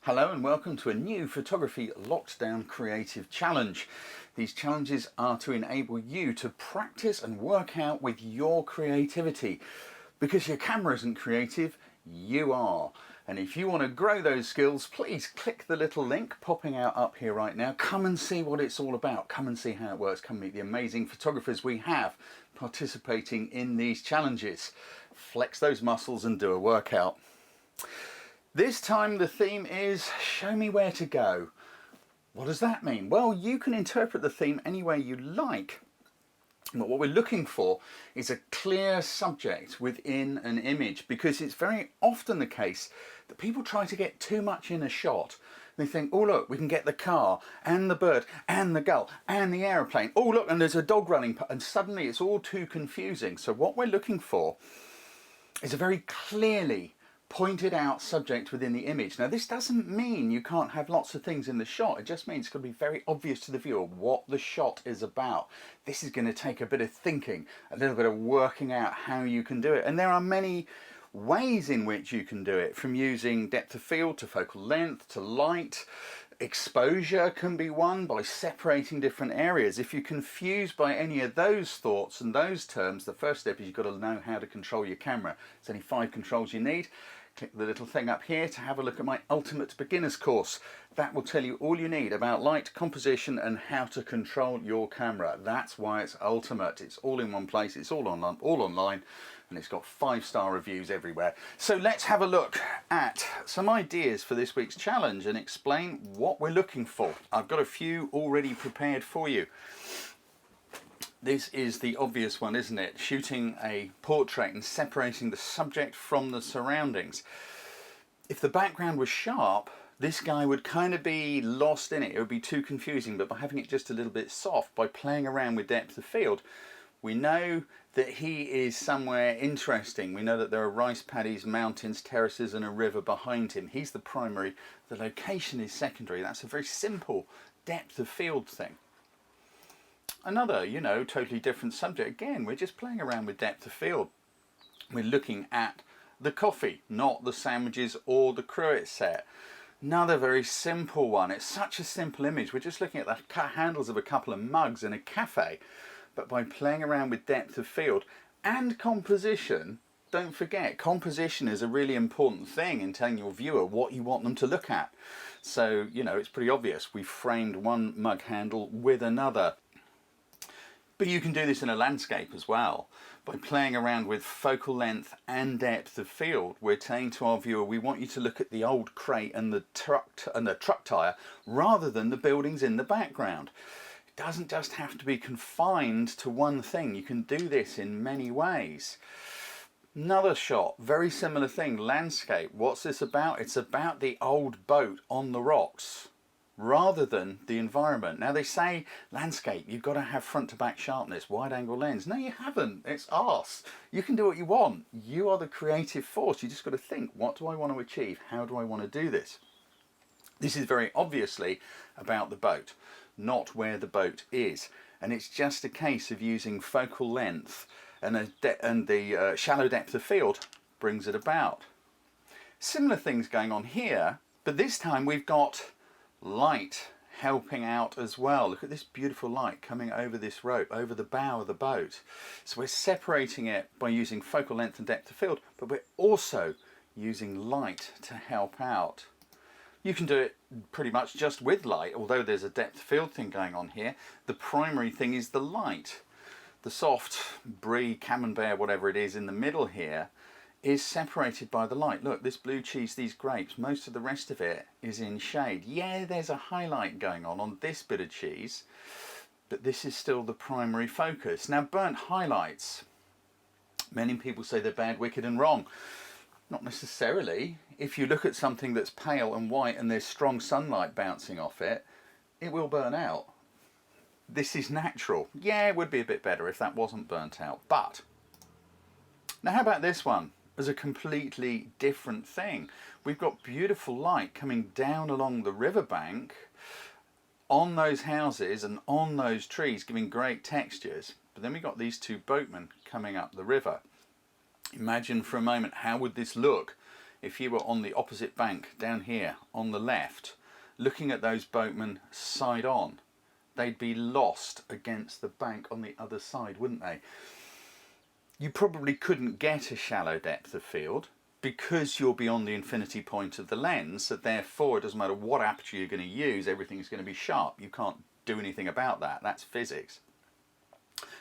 Hello and welcome to a new photography lockdown creative challenge. These challenges are to enable you to practice and work out with your creativity. Because your camera isn't creative, you are. And if you want to grow those skills, please click the little link popping out up here right now. Come and see what it's all about. Come and see how it works. Come meet the amazing photographers we have participating in these challenges. Flex those muscles and do a workout. This time the theme is show me where to go. What does that mean? Well, you can interpret the theme any way you like. But what we're looking for is a clear subject within an image, because it's very often the case that people try to get too much in a shot. They think, oh look, we can get the car and the bird and the gull and the aeroplane. Oh look, and there's a dog running, and suddenly it's all too confusing. So what we're looking for is a very clearly pointed out subject within the image. Now this doesn't mean you can't have lots of things in the shot, it just means it's going to be very obvious to the viewer what the shot is about. This is going to take a bit of thinking, a little bit of working out how you can do it, and there are many ways in which you can do it, from using depth of field to focal length to light. Exposure can be one, by separating different areas. If you're confused by any of those thoughts and those terms, the first step is you've got to know how to control your camera. There's only 5 controls you need. Click the little thing up here to have a look at my Ultimate Beginners course. That will tell you all you need about light, composition and how to control your camera. That's why it's Ultimate. It's all in one place, it's all online, and it's got 5-star reviews everywhere. So let's have a look at some ideas for this week's challenge and explain what we're looking for. I've got a few already prepared for you. This is the obvious one, isn't it? Shooting a portrait and separating the subject from the surroundings. If the background was sharp, this guy would kind of be lost in it. It would be too confusing, but by having it just a little bit soft, by playing around with depth of field, we know that he is somewhere interesting. We know that there are rice paddies, mountains, terraces and a river behind him. He's the primary, the location is secondary. That's a very simple depth of field thing. Another, totally different subject. Again, we're just playing around with depth of field. We're looking at the coffee, not the sandwiches or the cruet set. Another very simple one. It's such a simple image. We're just looking at the handles of a couple of mugs in a cafe. But by playing around with depth of field and composition, don't forget, composition is a really important thing in telling your viewer what you want them to look at. So, it's pretty obvious. We framed one mug handle with another. But you can do this in a landscape as well. By playing around with focal length and depth of field, we're saying to our viewer, we want you to look at the old crate and the truck tyre rather than the buildings in the background. It doesn't just have to be confined to one thing. You can do this in many ways. Another shot, very similar thing, landscape. What's this about? It's about the old boat on the rocks, rather than the environment. Now they say landscape, you've got to have front to back sharpness, wide angle lens. No, you haven't. It's arse. You can do what you want. You are the creative force. You just got to think, what do I want to achieve? How do I want to do this? This is very obviously about the boat, not where the boat is. And it's just a case of using focal length and the shallow depth of field brings it about. Similar things going on here, but this time we've got light helping out as well. Look at this beautiful light coming over this rope, over the bow of the boat. So we're separating it by using focal length and depth of field, but we're also using light to help out. You can do it pretty much just with light, although there's a depth of field thing going on here. The primary thing is the light. The soft brie, camembert, whatever it is in the middle here, is separated by the light. Look, this blue cheese, these grapes, most of the rest of it is in shade. Yeah, there's a highlight going on this bit of cheese, but this is still the primary focus. Now, burnt highlights, many people say they're bad, wicked and wrong. Not necessarily. If you look at something that's pale and white and there's strong sunlight bouncing off it, it will burn out. This is natural. Yeah, it would be a bit better if that wasn't burnt out, but now how about this one? As a completely different thing. We've got beautiful light coming down along the riverbank on those houses and on those trees, giving great textures. But then we've got these two boatmen coming up the river. Imagine for a moment, how would this look if you were on the opposite bank down here on the left, looking at those boatmen side on, they'd be lost against the bank on the other side, wouldn't they? You probably couldn't get a shallow depth of field because you're beyond the infinity point of the lens, so therefore it doesn't matter what aperture you're going to use, everything's going to be sharp. You can't do anything about that. That's physics.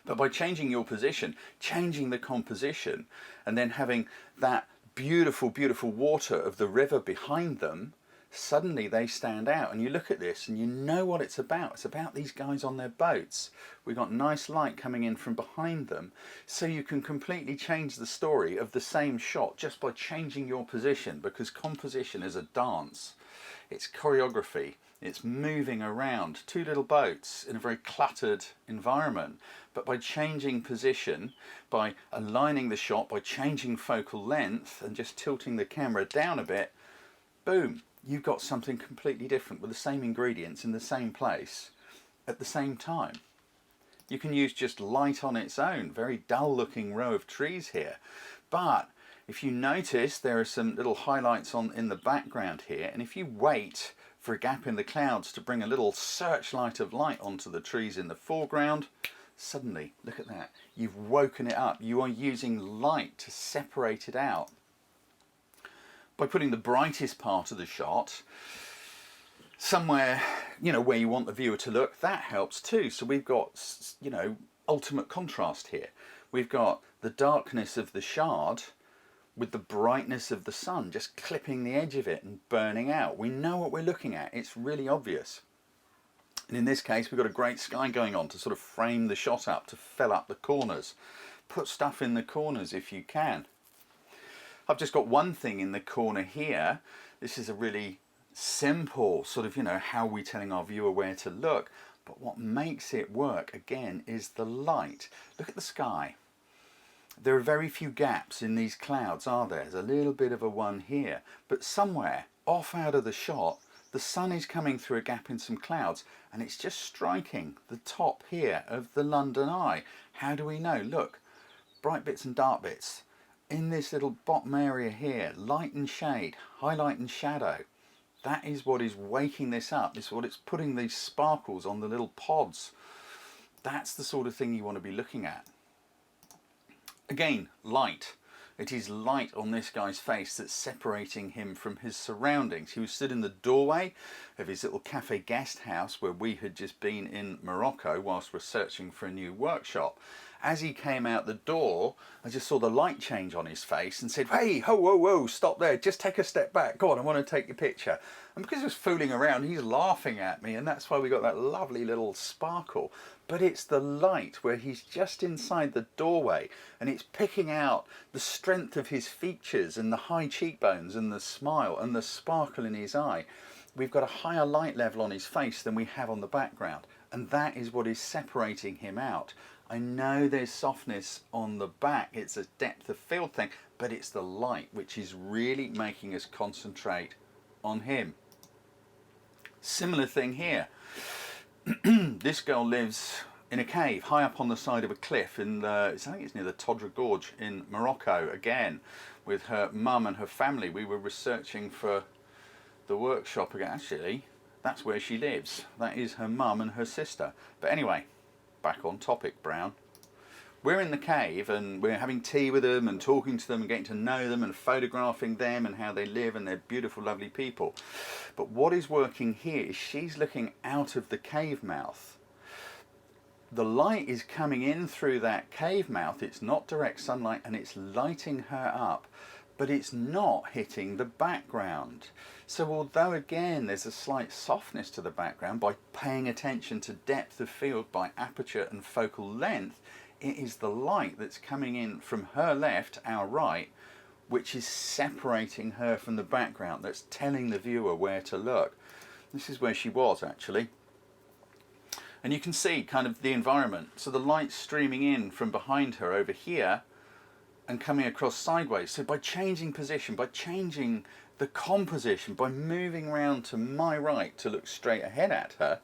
But by changing your position, changing the composition, and then having that beautiful, beautiful water of the river behind them, suddenly they stand out. And you look at this and you know what it's about. It's about these guys on their boats. We've got nice light coming in from behind them. So you can completely change the story of the same shot just by changing your position, because composition is a dance. It's choreography. It's moving around two little boats in a very cluttered environment. But by changing position, by aligning the shot, by changing focal length and just tilting the camera down a bit, boom, you've got something completely different with the same ingredients in the same place at the same time. You can use just light on its own, very dull looking row of trees here. But if you notice, there are some little highlights in the background here, and if you wait for a gap in the clouds to bring a little searchlight of light onto the trees in the foreground, suddenly, look at that, you've woken it up. You are using light to separate it out. By putting the brightest part of the shot somewhere, where you want the viewer to look, that helps too. So we've got, ultimate contrast here. We've got the darkness of the shard with the brightness of the sun just clipping the edge of it and burning out. We know what we're looking at. It's really obvious. And in this case, we've got a great sky going on to sort of frame the shot up, to fill up the corners. Put stuff in the corners if you can. I've just got one thing in the corner here. This is a really simple sort of, how are we telling our viewer where to look? But what makes it work, again, is the light. Look at the sky. There are very few gaps in these clouds, are there? There's a little bit of a one here. But somewhere, off out of the shot, the sun is coming through a gap in some clouds, and it's just striking the top here of the London Eye. How do we know? Look, bright bits and dark bits. In this little bottom area here, light and shade, highlight and shadow. That is what is waking this up. It's what it's putting these sparkles on the little pods. That's the sort of thing you want to be looking at. Again, light. It is light on this guy's face that's separating him from his surroundings. He was stood in the doorway of his little cafe guest house where we had just been in Morocco whilst researching for a new workshop. As he came out the door, I just saw the light change on his face and said, "Hey, ho, whoa, whoa, stop there, just take a step back. Go on, I want to take your picture." And because he was fooling around, he's laughing at me, and that's why we got that lovely little sparkle. But it's the light where he's just inside the doorway, and it's picking out the strength of his features and the high cheekbones and the smile and the sparkle in his eye. We've got a higher light level on his face than we have on the background, and that is what is separating him out. I know there's softness on the back, it's a depth of field thing, but it's the light which is really making us concentrate on him. Similar thing here. This girl lives in a cave high up on the side of a cliff in I think it's near the Todra Gorge in Morocco, again with her mum and her family. We were researching for the workshop again. Actually, that's where she lives. That is her mum and her sister. But anyway, back on topic, Browne. We're in the cave and we're having tea with them and talking to them and getting to know them and photographing them and how they live, and they're beautiful, lovely people. But what is working here is she's looking out of the cave mouth. The light is coming in through that cave mouth. It's not direct sunlight and it's lighting her up, but it's not hitting the background. So although again there's a slight softness to the background, by paying attention to depth of field by aperture and focal length, it is the light that's coming in from her left, our right, which is separating her from the background, that's telling the viewer where to look. This is where she was actually. And you can see kind of the environment. So the light's streaming in from behind her over here and coming across sideways. So by changing position, by changing the composition, by moving around to my right to look straight ahead at her,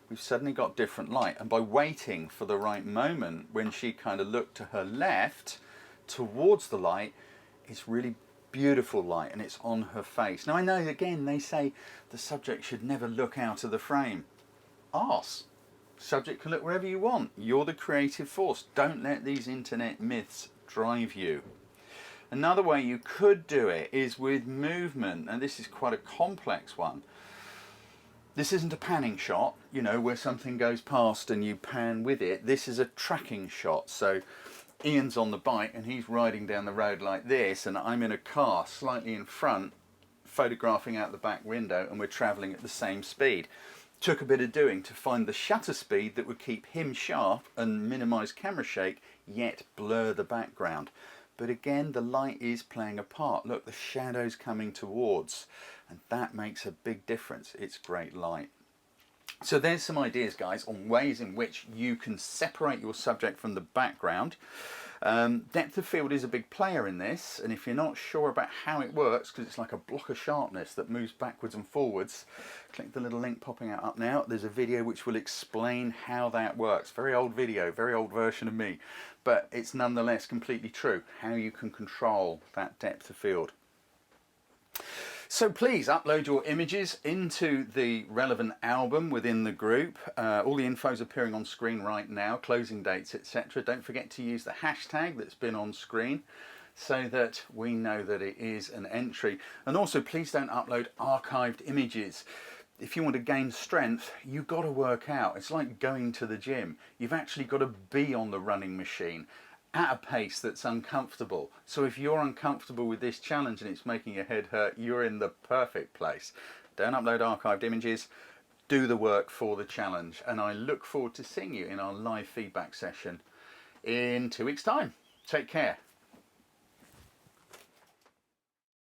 we've suddenly got different light. And by waiting for the right moment when she kind of looked to her left towards the light, it's really beautiful light and it's on her face. Now I know, again, they say the subject should never look out of the frame. Arse. Subject can look wherever you want. You're the creative force. Don't let these internet myths drive you. Another way you could do it is with movement, and this is quite a complex one. This isn't a panning shot, you know, where something goes past and you pan with it. This is a tracking shot. So Ian's on the bike and he's riding down the road like this, and I'm in a car slightly in front, photographing out the back window, and we're traveling at the same speed. Took a bit of doing to find the shutter speed that would keep him sharp and minimize camera shake, yet blur the background. But again, the light is playing a part. Look, the shadow's coming towards, and that makes a big difference. It's great light. So there's some ideas, guys, on ways in which you can separate your subject from the background. Depth of field is a big player in this, and if you're not sure about how it works, because it's like a block of sharpness that moves backwards and forwards, click the little link popping out up now. There's a video which will explain how that works. Very old video, very old version of me, but it's nonetheless completely true, how you can control that depth of field. So please upload your images into the relevant album within the group. All the info is appearing on screen right now, closing dates, etc. Don't forget to use the hashtag that's been on screen so that we know that it is an entry. And also, please don't upload archived images. If you want to gain strength, you've got to work out. It's like going to the gym. You've actually got to be on the running machine at a pace that's uncomfortable. So if you're uncomfortable with this challenge and it's making your head hurt, you're in the perfect place. Don't upload archived images, do the work for the challenge, and I look forward to seeing you in our live feedback session in 2 weeks' time. Take care.